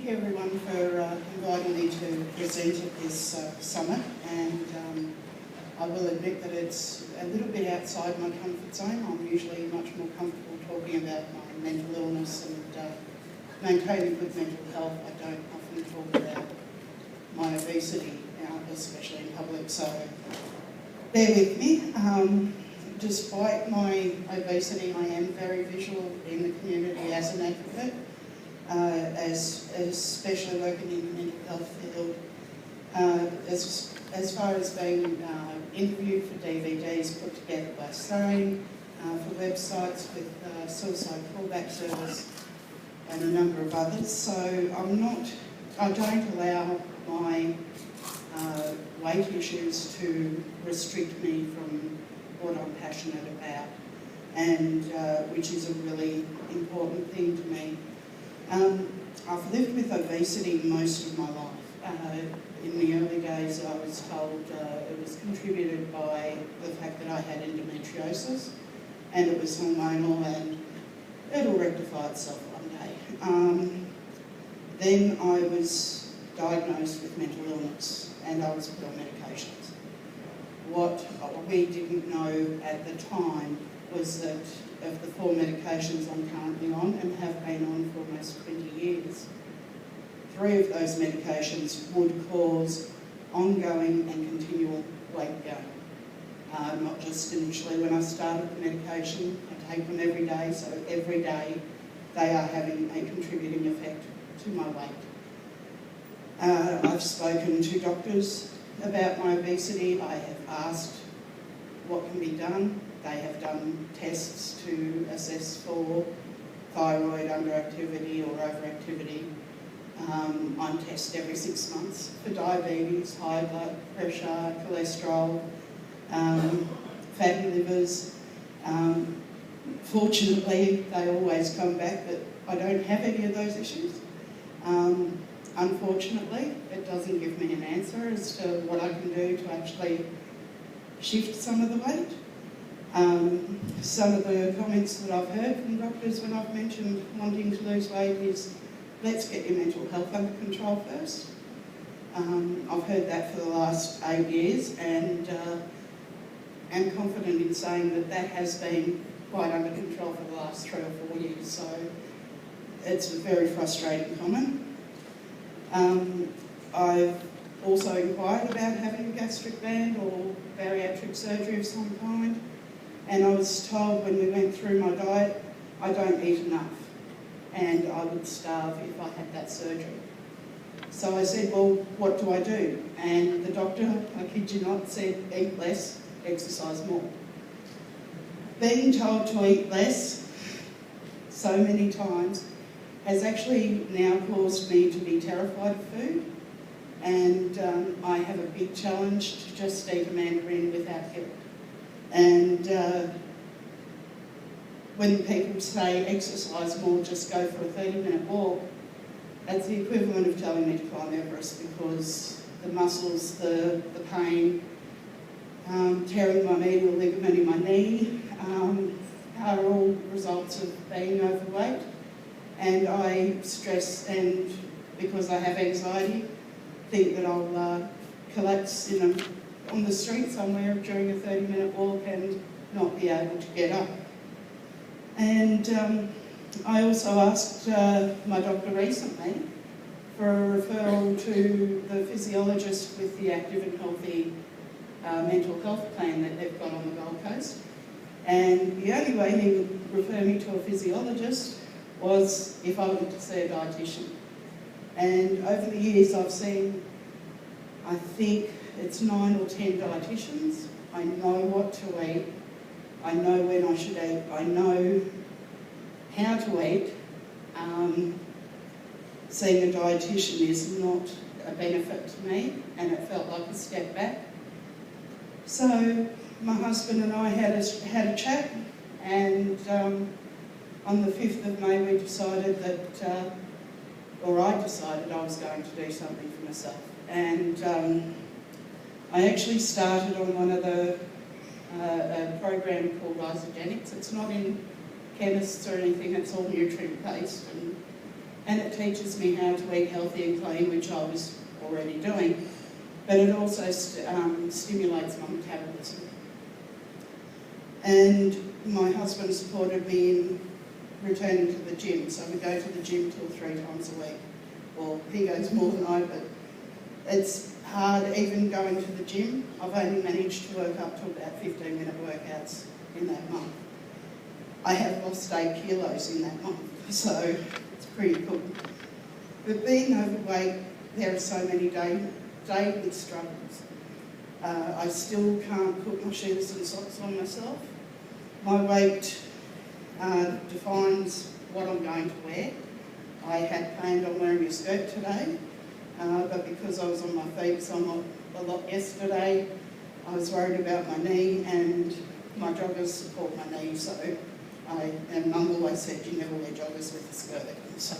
you everyone for inviting me to present at this summit, and I will admit that it's a little bit outside my comfort zone. I'm usually much more comfortable talking about my mental illness and maintaining good mental health. I don't often talk about my obesity, especially in public, so bear with me. Despite my obesity, I am very visual in the community as an advocate, especially working in the mental health field. As far as being interviewed for DVDs put together by Surrey, for websites with suicide callback service and a number of others. So I don't allow my weight issues to restrict me from what I'm passionate about, and which is a really important thing to me. I've lived with obesity most of my life. In the early days I was told it was contributed by the fact that I had endometriosis, and it was hormonal and it'll rectify itself one day. Then I was diagnosed with mental illness and I was put on medications. What we didn't know at the time was that of the 4 medications I'm currently on and have been on for almost 20 years, 3 of those medications would cause ongoing and continual weight gain. Not just initially when I started the medication. I take them every day, so every day they are having a contributing effect to my weight. I've spoken to doctors about my obesity. I have asked what can be done. They have done tests to assess for thyroid underactivity or overactivity. I'm tested every 6 months for diabetes, high blood pressure, cholesterol, fatty livers. Fortunately, they always come back that I don't have any of those issues. Unfortunately, it doesn't give me an answer as to what I can do to actually shift some of the weight. Some of the comments that I've heard from doctors when I've mentioned wanting to lose weight is, let's get your mental health under control first. I've heard that for the last 8 years, and am confident in saying that that has been quite under control for the last 3 or 4 years, so it's a very frustrating comment. I've also inquired about having a gastric band or bariatric surgery of some kind, and I was told when we went through my diet, I don't eat enough and I would starve if I had that surgery. So I said, well, what do I do? And the doctor, I kid you not, said, eat less, exercise more. Being told to eat less so many times has actually now caused me to be terrified of food, and I have a big challenge to just eat a mandarin without guilt. And when people say exercise more, just go for a 30-minute walk, that's the equivalent of telling me to climb Everest, because the muscles, the pain, tearing my medial ligament in my knee are all results of being overweight. And I stress, and because I have anxiety, think that I'll collapse on the street somewhere during a 30-minute walk and not be able to get up. And I also asked my doctor recently for a referral to the physiologist with the Active and Healthy mental health plan that they've got on the Gold Coast. And the only way he would refer me to a physiologist was if I went to see a dietitian. And over the years I've seen, I think it's 9 or 10 dietitians. I know what to eat. I know when I should eat. I know how to eat. Seeing a dietitian is not a benefit to me, and it felt like a step back. So my husband and I had a chat, and on the 5th of May we decided that, or I decided I was going to do something for myself. And I actually started on one of a program called Isogenics. It's not in chemists or anything, it's all nutrient based, and it teaches me how to eat healthy and clean, which I was already doing, but it also stimulates my metabolism. And my husband supported me in returning to the gym, so we go to the gym 2 or 3 times a week. Well, he goes more than I, but it's hard even going to the gym. I've only managed to work up to about 15-minute workouts in that month. I have lost 8 kilos in that month, so it's pretty cool. But being overweight, there are so many daily struggles. I still can't put my shoes and socks on myself. My weight defines what I'm going to wear. I had planned on wearing a skirt today, but because I was on my feet somewhat a lot yesterday, I was worried about my knee, and my joggers support my knee, so and Mum always said you never wear joggers with a skirt. So,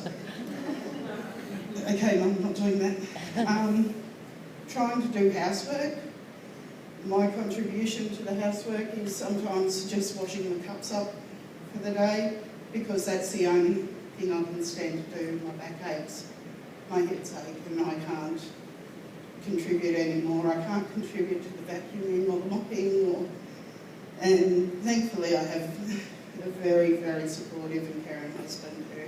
okay, Mum, not doing that. Trying to do housework. My contribution to the housework is sometimes just washing the cups up for the day, because that's the only thing I can stand to do. My back aches, my hips ache, and I can't contribute anymore. I can't contribute to the vacuuming or the mopping, and thankfully I have a very, very supportive and caring husband who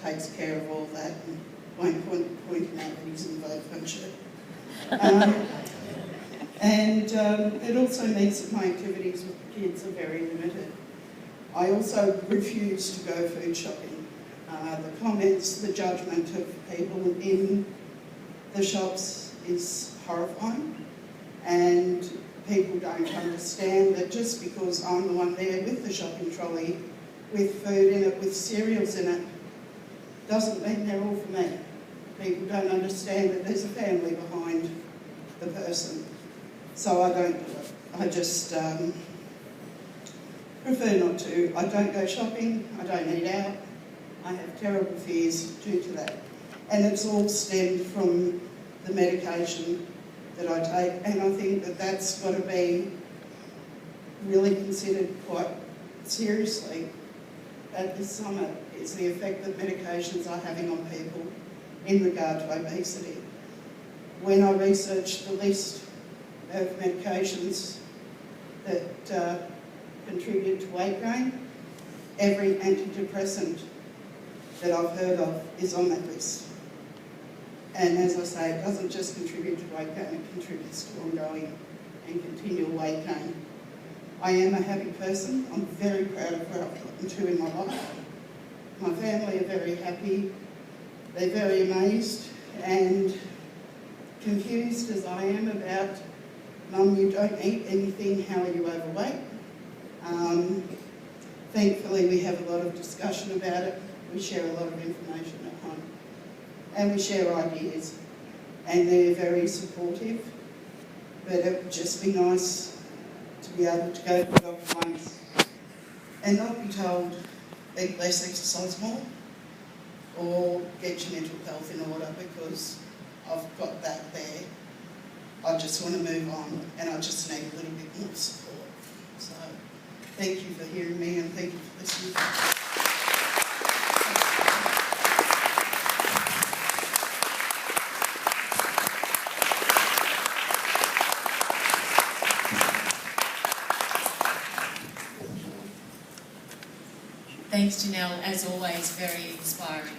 takes care of all that and won't point him out that he's in Vodafone shirt. And it also means that my activities with the kids are very limited. I also refuse to go food shopping. The comments, the judgment of people in the shops is horrifying, and people don't understand that just because I'm the one there with the shopping trolley, with food in it, with cereals in it, doesn't mean they're all for me. People don't understand that there's a family behind the person. So I don't do it. I just prefer not to. I don't go shopping, I don't eat out. I have terrible fears due to that. And it's all stemmed from the medication that I take, and I think that that's got to be really considered quite seriously at this summit, is the effect that medications are having on people in regard to obesity. When I researched the list of medications that contribute to weight gain, every antidepressant that I've heard of is on that list. And as I say, it doesn't just contribute to weight gain, it contributes to ongoing and continual weight gain. I am a happy person. I'm very proud of where I've gotten to in my life. My family are very happy. They're very amazed and confused as I am about, Mum, you don't eat anything, how are you overweight? Thankfully, we have a lot of discussion about it. We share a lot of information at home. And we share ideas. And they're very supportive. But it would just be nice to be able to go to the doctor once and not be told, eat less, exercise more, or get your mental health in order, because I've got that there. I just want to move on, and I just need a little bit more support. So thank you for hearing me, and thank you for listening. Thanks, Janelle. As always, very inspiring.